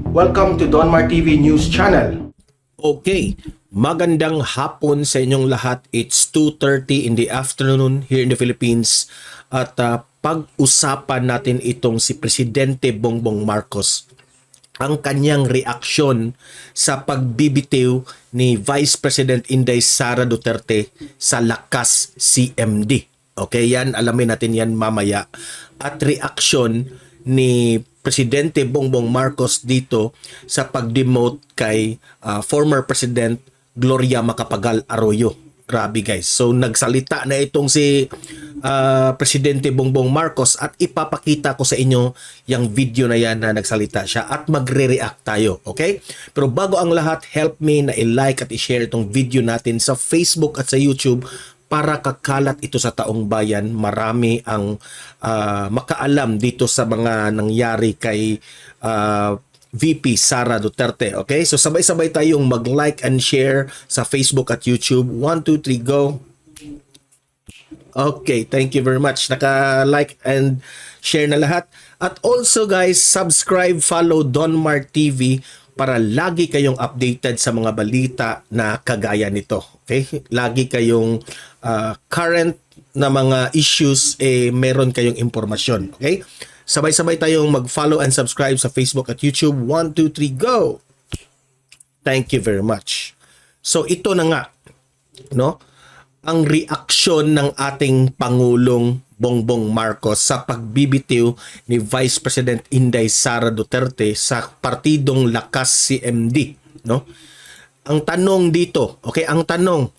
Welcome to Donmar TV News Channel. Okay, magandang hapon sa inyong lahat. It's 2:30 in the afternoon here in the Philippines at pag-usapan natin itong si Presidente Bongbong Marcos. Ang kanyang reaksyon sa pagbibitiw ni Vice President Inday Sara Duterte sa Lakas CMD. Okay, yan, alamin natin yan mamaya. At reaksyon ni Presidente Bongbong Marcos dito sa pag-demote kay former President Gloria Macapagal Arroyo. Grabe guys. So nagsalita na itong si Presidente Bongbong Marcos at ipapakita ko sa inyo yung video na yan na nagsalita siya at magre-react tayo. Okay? Pero bago ang lahat, help me na i-like at i-share itong video natin sa Facebook at sa YouTube para kakalat ito sa taong bayan. Marami ang makaalam dito sa mga nangyari kay VP Sara Duterte. Okay? So sabay-sabay tayong mag-like and share sa Facebook at YouTube. 1, 2, 3, go! Okay, thank you very much. Naka-like and share na lahat. At also guys, subscribe, follow Donmar TV para lagi kayong updated sa mga balita na kagaya nito. Okay? Lagi kayong current na mga issues, meron kayong impormasyon. Okay? Sabay-sabay tayong mag-follow and subscribe sa Facebook at YouTube. 1, 2, 3, go! Thank you very much. So ito na nga, no? Ang reaksyon ng ating Pangulong Bongbong Marcos sa pagbibitiw ni Vice President Inday Sara Duterte sa partidong Lakas CMD, no? Ang tanong dito, okay, ang tanong,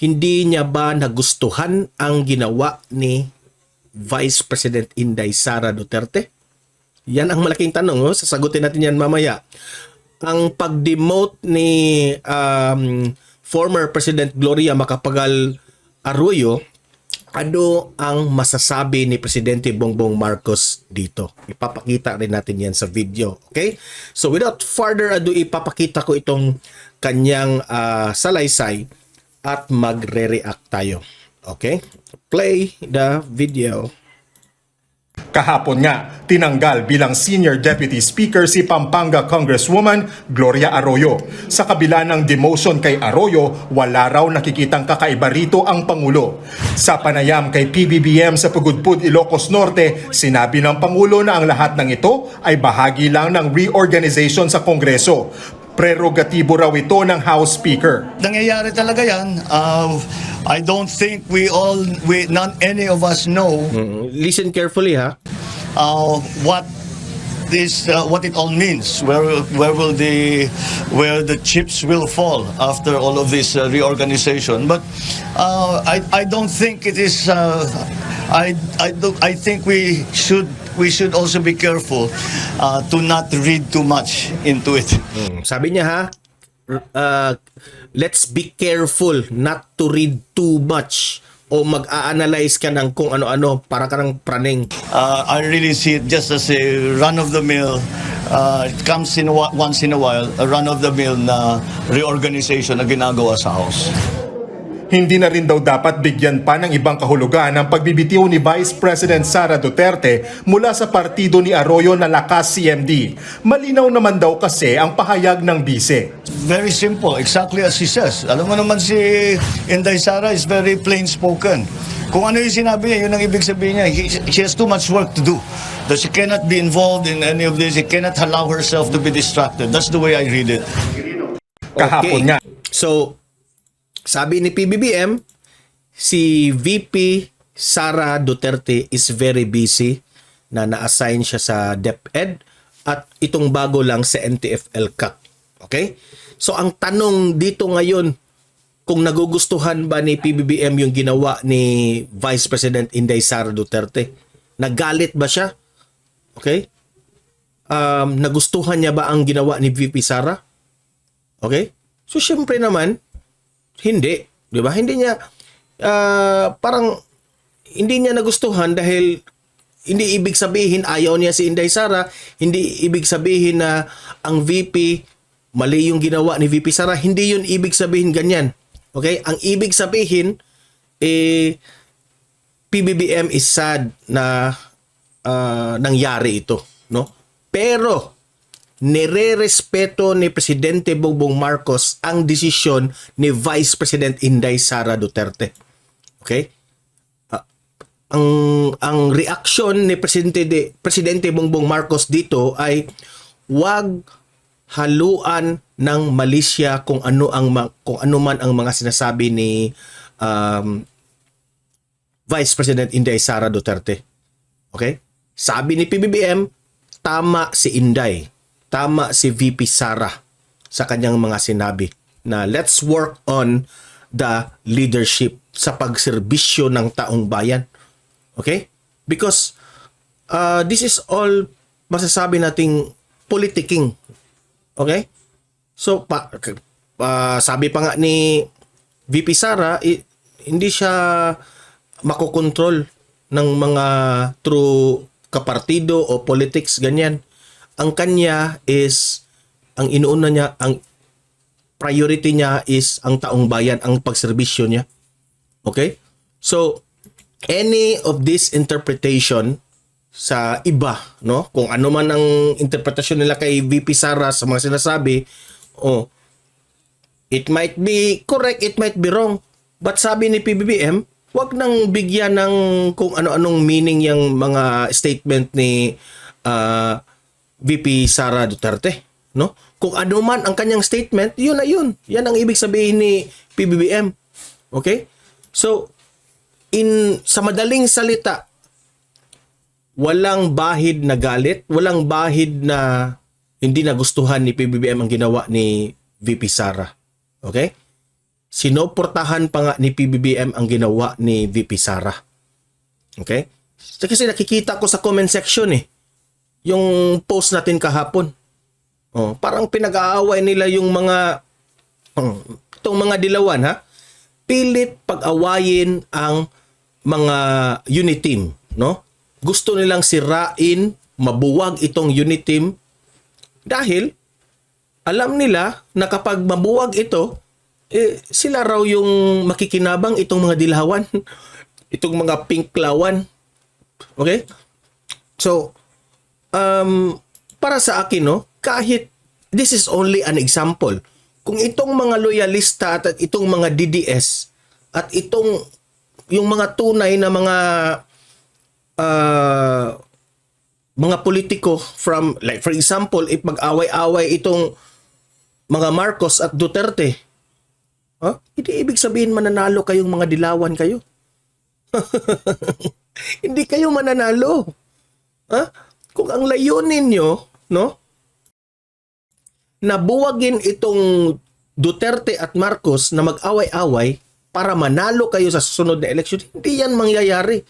hindi niya ba nagustuhan ang ginawa ni Vice President Inday Sara Duterte? Yan ang malaking tanong, oh. Sasagutin natin yan mamaya. Ang pag-demote ni former President Gloria Macapagal Arroyo, ano ang masasabi ni Presidente Bongbong Marcos dito? Ipapakita rin natin yan sa video. Okay? So without further ado, ipapakita ko itong kanyang salaysay at magre-react tayo. Okay? Play the video. Kahapon nga, tinanggal bilang Senior Deputy Speaker si Pampanga Congresswoman Gloria Arroyo. Sa kabila ng demotion kay Arroyo, wala raw nakikitang kakaiba rito ang Pangulo. Sa panayam kay PBBM sa Pugudpud, Ilocos Norte, sinabi ng Pangulo na ang lahat ng ito ay bahagi lang ng reorganization sa Kongreso. Prerogatibo raw ito ng House Speaker. Nangyayari talaga yan. I don't think not any of us know Listen carefully, ha? what it all means. Where the chips will fall after all of this reorganization. But I don't think it is. I think we should also be careful to not read too much into it. Sabi niya, ha, let's be careful not to read too much o mag-a-analyze ka ng kung ano-ano para ka ng praning. I really see it just as a run-of-the-mill. It comes once in a while, a run-of-the-mill na reorganization na ginagawa sa House. Hindi na rin daw dapat bigyan pa ng ibang kahulugan ang pagbibitiw ni Vice President Sara Duterte mula sa partido ni Arroyo na Lakas CMD. Malinaw naman daw kasi ang pahayag ng bise. Very simple, exactly as he says. Alam mo naman si Inday Sara is very plain spoken. Kung ano yung sinabi niya, yun ang ibig sabihin niya. She has too much work to do. That she cannot be involved in any of this. She cannot allow herself to be distracted. That's the way I read it. Kahapon nga. So, sabi ni PBBM, si VP Sara Duterte is very busy na na-assign siya sa DepEd at itong bago lang sa NTF-ELCAC. Okay? So ang tanong dito ngayon, kung nagugustuhan ba ni PBBM yung ginawa ni Vice President Inday Sara Duterte? Nagalit ba siya? Okay? Nagustuhan niya ba ang ginawa ni VP Sara? Okay? So syempre naman, hindi, 'di ba? Hindi niya parang hindi niya nagustuhan dahil hindi ibig sabihin ayaw niya si Inday Sara, hindi ibig sabihin na ang VP mali yung ginawa ni VP Sara, hindi yun ibig sabihin ganyan. Okay? Ang ibig sabihin PBBM is sad na nangyari ito, no? Pero nire-respeto ni Presidente Bongbong Marcos ang desisyon ni Vice President Inday Sara Duterte. Okay? Ang reaksyon ni Presidente Bongbong Marcos dito ay wag haluan ng malisya kung ano man ang mga sinasabi ni Vice President Inday Sara Duterte. Okay? Sabi ni PBBM, tama si Inday, tama si VP Sara sa kanyang mga sinabi na let's work on the leadership sa pagserbisyo ng taong bayan. Okay? Because this is all masasabi nating politicking. Okay? So, sabi pa nga ni VP Sara, hindi siya makokontrol ng mga through kapartido o politics, ganyan. Ang kanya is, ang inuuna niya, ang priority niya is ang taong bayan, ang pagserbisyo niya. Okay? So, any of this interpretation sa iba, no? Kung ano man ang interpretasyon nila kay VP Sara sa mga sinasabi, it might be correct, it might be wrong. But sabi ni PBBM, wag nang bigyan ng kung ano-anong meaning yung mga statement ni VP Sara Duterte, no? Kung ano man ang kanyang statement, yun na yun. Yan ang ibig sabihin ni PBBM. Okay? So, sa madaling salita, walang bahid na galit, walang bahid na hindi nagustuhan ni PBBM ang ginawa ni VP Sara. Okay? Sinoportahan pa nga ni PBBM ang ginawa ni VP Sara. Okay? Kasi nakikita ko sa comment section yung post natin kahapon. Parang pinag-aaway nila yung mga itong mga dilawan, ha? Pilit pag-awayin ang mga unit team, no? Gusto nilang sirain, mabuwag itong unit team dahil alam nila na kapag mabuwag ito, sila raw yung makikinabang, itong mga dilawan, itong mga pinklawan. Okay? So, para sa akin, no, kahit this is only an example, kung itong mga loyalista at itong mga DDS at itong yung mga tunay na mga politiko from, like for example, if mag-away-away itong mga Marcos at Duterte, hindi ibig sabihin mananalo kayong mga dilawan kayo. Hindi kayo mananalo. Kung ang layunin nyo, no, nabuwagin itong Duterte at Marcos na mag-away-away para manalo kayo sa susunod na eleksyon, hindi yan mangyayari.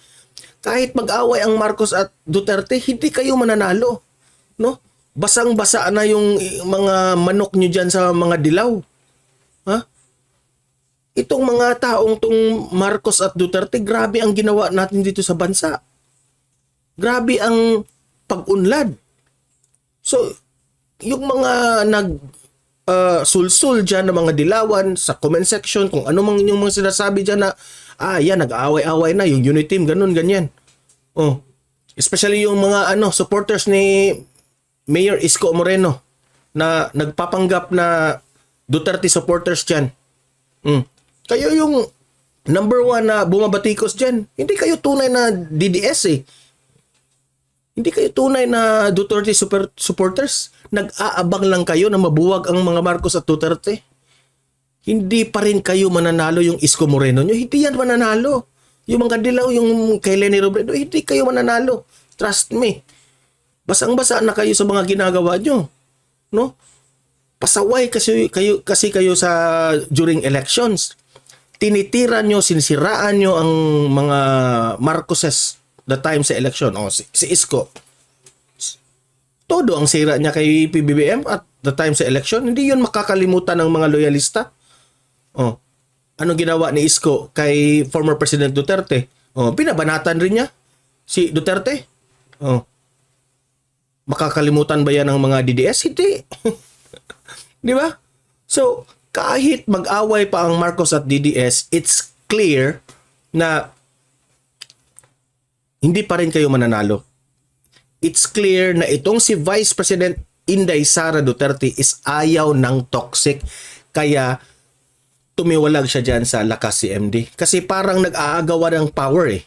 Kahit mag-away ang Marcos at Duterte, hindi kayo mananalo. No? Basang-basa na yung mga manok nyo dyan sa mga dilaw. Itong mga taong tong Marcos at Duterte, grabe ang ginawa natin dito sa bansa. Grabe ang pag-unlad. So, yung mga sulsul dyan ng mga dilawan sa comment section, kung ano mang yung mga sinasabi dyan na, yan, nag-aaway-aaway na, yung unit team, ganun, ganyan. Especially yung mga supporters ni Mayor Isko Moreno na nagpapanggap na Duterte supporters dyan. Kayo yung number one na bumabatikos dyan. Hindi kayo tunay na DDS Hindi kayo tunay na Duterte supporters. Nag-aabang lang kayo na mabuwag ang mga Marcos at Duterte. Hindi pa rin kayo mananalo yung Isko Moreno nyo. Hindi yan mananalo. Yung mga dilaw, yung kay Leni Robredo, hindi kayo mananalo. Trust me. Basang-basa na kayo sa mga ginagawa nyo. No? Pasaway kasi kayo sa during elections. Tinitira nyo, sinisiraan nyo ang mga Marcoses the time sa election. Si Isko. Todo ang sira niya kay PBBM at the time sa election. Hindi yun makakalimutan ng mga loyalista. Ano ginawa ni Isko kay former President Duterte? Binabanatan rin niya si Duterte. Makakalimutan ba yan ng mga DDS? Hindi. Di ba? So, kahit mag-away pa ang Marcos at DDS, it's clear na hindi pa rin kayo mananalo. It's clear na itong si Vice President Inday Sara Duterte is ayaw ng toxic. Kaya tumiwalag siya dyan sa Lakas CMD. Kasi parang nag-aagawa ng power eh.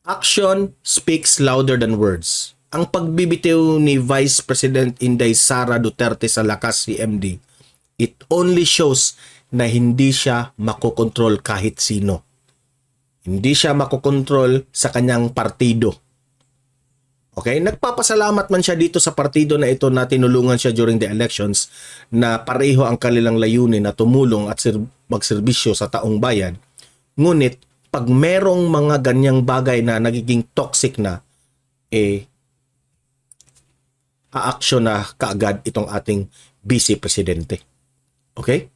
Action speaks louder than words. Ang pagbibitiw ni Vice President Inday Sara Duterte sa Lakas CMD, it only shows na hindi siya makokontrol kahit sino. Hindi siya makokontrol sa kanyang partido. Okay? Nagpapasalamat man siya dito sa partido na ito na tinulungan siya during the elections na pareho ang kanilang layunin na tumulong at magserbisyo sa taong bayan. Ngunit, pag merong mga ganyang bagay na nagiging toxic na, a-action na kaagad itong ating Vice Presidente. Okay?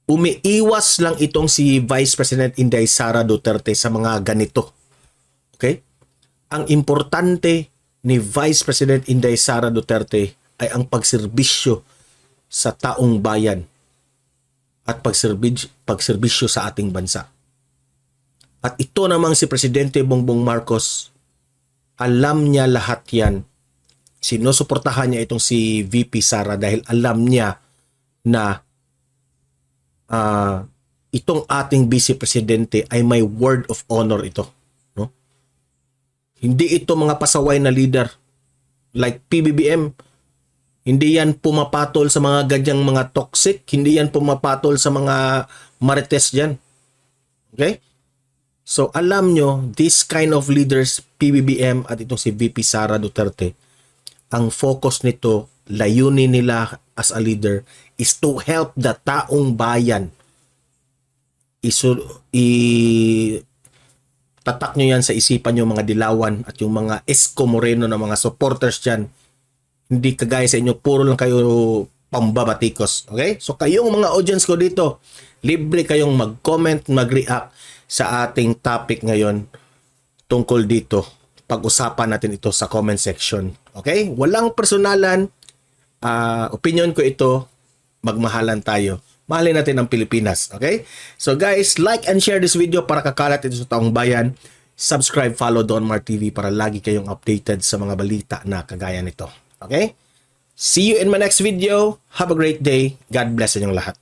Umiiwas lang itong si Vice President Inday Sara Duterte sa mga ganito. Okay? Ang importante ni Vice President Inday Sara Duterte ay ang pagserbisyo sa taong bayan at pagserbisyo sa ating bansa. At ito namang si Presidente Bongbong Marcos, alam niya lahat yan. Sinusuportahan niya itong si VP Sara dahil alam niya na itong ating Vice Presidente ay may word of honor ito. No? Hindi ito mga pasaway na leader like PBBM. Hindi yan pumapatol sa mga ganyang mga toxic. Hindi yan pumapatol sa mga marites dyan. Okay? So alam nyo, this kind of leaders, PBBM at itong si VP Sara Duterte, ang focus nito, layunin nila as a leader is to help the taong bayan. Tatak nyo yan sa isipan nyo mga dilawan at yung mga Esko Moreno na mga supporters dyan. Hindi kagaya sa inyo, puro lang kayo pambabatikos. Okay? So kayong mga audience ko dito, libre kayong mag-comment, mag-react sa ating topic ngayon tungkol dito. Pag-usapan natin ito sa comment section. Okay? Walang personalan. Opinion ko ito. Magmahalan tayo. Mahalin natin ang Pilipinas. Okay? So guys, like and share this video para kakalat ito sa taong bayan. Subscribe, follow Don Mar TV para lagi kayong updated sa mga balita na kagaya nito. Okay? See you in my next video. Have a great day. God bless inyong lahat.